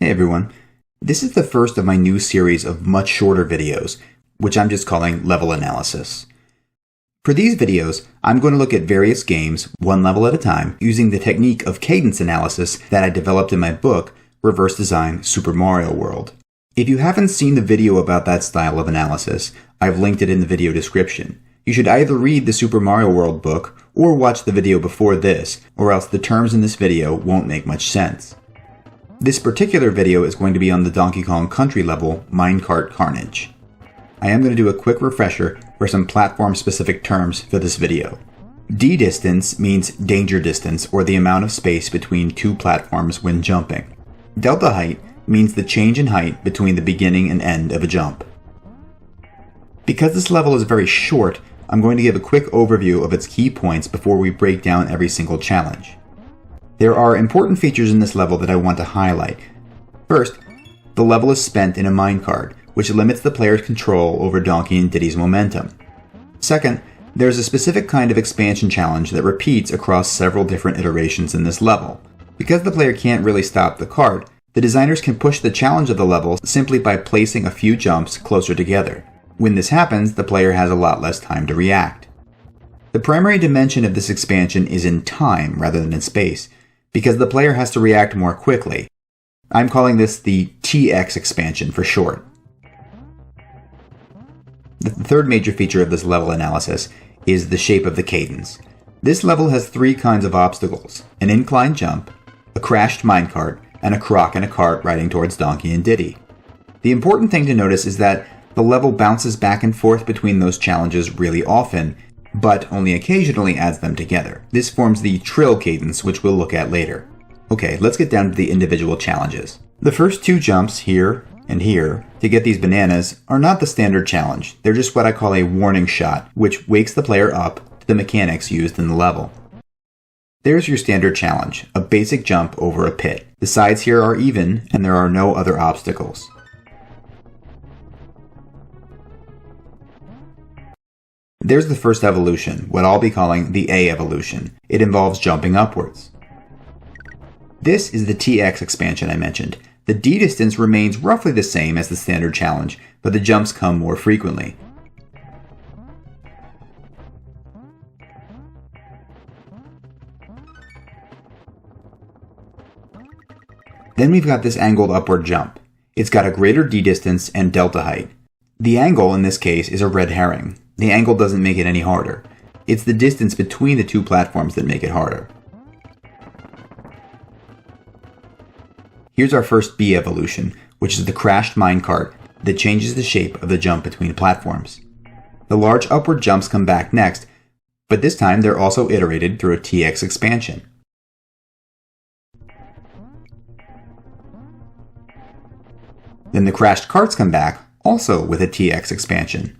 Hey everyone, this is the first of my new series of much shorter videos, which I'm just calling Level Analysis. For these videos, I'm going to look at various games, one level at a time, using the technique of cadence analysis that I developed in my book, Reverse Design Super Mario World. If you haven't seen the video about that style of analysis, I've linked it in the video description. You should either read the Super Mario World book, or watch the video before this, or else the terms in this video won't make much sense. This particular video is going to be on the Donkey Kong Country level, Mine Cart Carnage. I am going to do a quick refresher for some platform-specific terms for this video. D-distance means danger distance, or the amount of space between two platforms when jumping. Delta height means the change in height between the beginning and end of a jump. Because this level is very short, I'm going to give a quick overview of its key points before we break down every single challenge. There are important features in this level that I want to highlight. First, the level is spent in a minecart, which limits the player's control over Donkey and Diddy's momentum. Second, there's a specific kind of expansion challenge that repeats across several different iterations in this level. Because the player can't really stop the cart, the designers can push the challenge of the level simply by placing a few jumps closer together. When this happens, the player has a lot less time to react. The primary dimension of this expansion is in time rather than in space, because the player has to react more quickly. I'm calling this the TX expansion for short. The third major feature of this level analysis is the shape of the cadence. This level has three kinds of obstacles: an incline jump, a crashed minecart, and a croc in a cart riding towards Donkey and Diddy. The important thing to notice is that the level bounces back and forth between those challenges really often, but only occasionally adds them together. This forms the trill cadence, which we'll look at later. Okay, let's get down to the individual challenges. The first two jumps, here and here, to get these bananas, are not the standard challenge. They're just what I call a warning shot, which wakes the player up to the mechanics used in the level. There's your standard challenge, a basic jump over a pit. The sides here are even, and there are no other obstacles. There's the first evolution, what I'll be calling the A evolution. It involves jumping upwards. This is the TX expansion I mentioned. The D distance remains roughly the same as the standard challenge, but the jumps come more frequently. Then we've got this angled upward jump. It's got a greater D distance and delta height. The angle in this case is a red herring. The angle doesn't make it any harder. It's the distance between the two platforms that make it harder. Here's our first B evolution, which is the crashed minecart that changes the shape of the jump between platforms. The large upward jumps come back next, but this time they're also iterated through a TX expansion. Then the crashed carts come back, also with a TX expansion.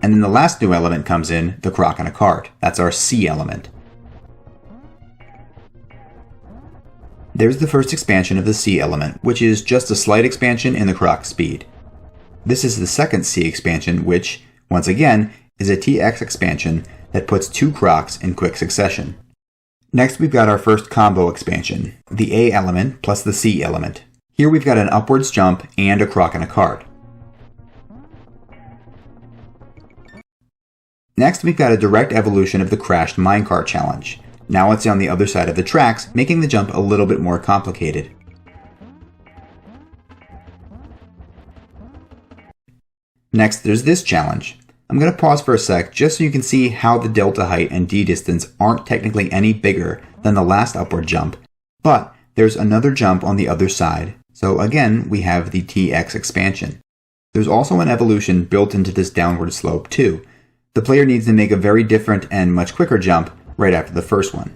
And then the last new element comes in, the croc in a cart. That's our C element. There's the first expansion of the C element, which is just a slight expansion in the croc's speed. This is the second C expansion, which, once again, is a TX expansion that puts two crocs in quick succession. Next we've got our first combo expansion, the A element plus the C element. Here we've got an upwards jump and a croc in a cart. Next, we've got a direct evolution of the crashed minecart challenge. Now it's on the other side of the tracks, making the jump a little bit more complicated. Next, there's this challenge. I'm going to pause for a sec just so you can see how the delta height and D distance aren't technically any bigger than the last upward jump, but there's another jump on the other side, so again we have the TX expansion. There's also an evolution built into this downward slope too. The player needs to make a very different and much quicker jump right after the first one.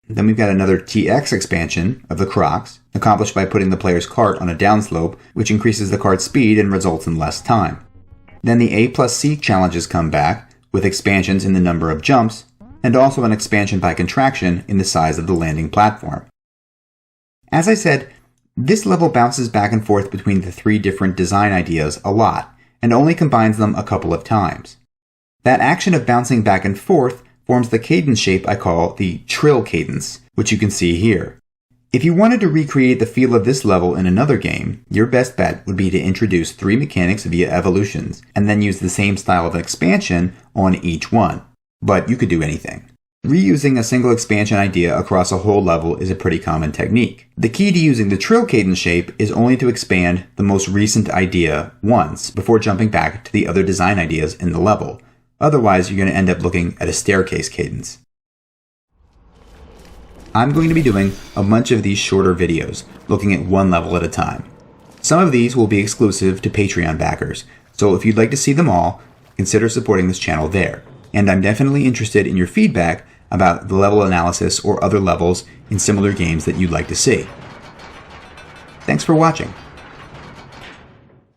Then we've got another TX expansion of the crocs, accomplished by putting the player's cart on a downslope, which increases the cart's speed and results in less time. Then the A plus C challenges come back, with expansions in the number of jumps, and also an expansion by contraction in the size of the landing platform. As I said, this level bounces back and forth between the three different design ideas a lot, and only combines them a couple of times. That action of bouncing back and forth forms the cadence shape I call the trill cadence, which you can see here. If you wanted to recreate the feel of this level in another game, your best bet would be to introduce 3 mechanics via evolutions, and then use the same style of expansion on each one. But you could do anything. Reusing a single expansion idea across a whole level is a pretty common technique. The key to using the trill cadence shape is only to expand the most recent idea once before jumping back to the other design ideas in the level. Otherwise, you're going to end up looking at a staircase cadence. I'm going to be doing a bunch of these shorter videos, looking at one level at a time. Some of these will be exclusive to Patreon backers, so if you'd like to see them all, consider supporting this channel there. And I'm definitely interested in your feedback about the level analysis or other levels in similar games that you'd like to see. Thanks for watching.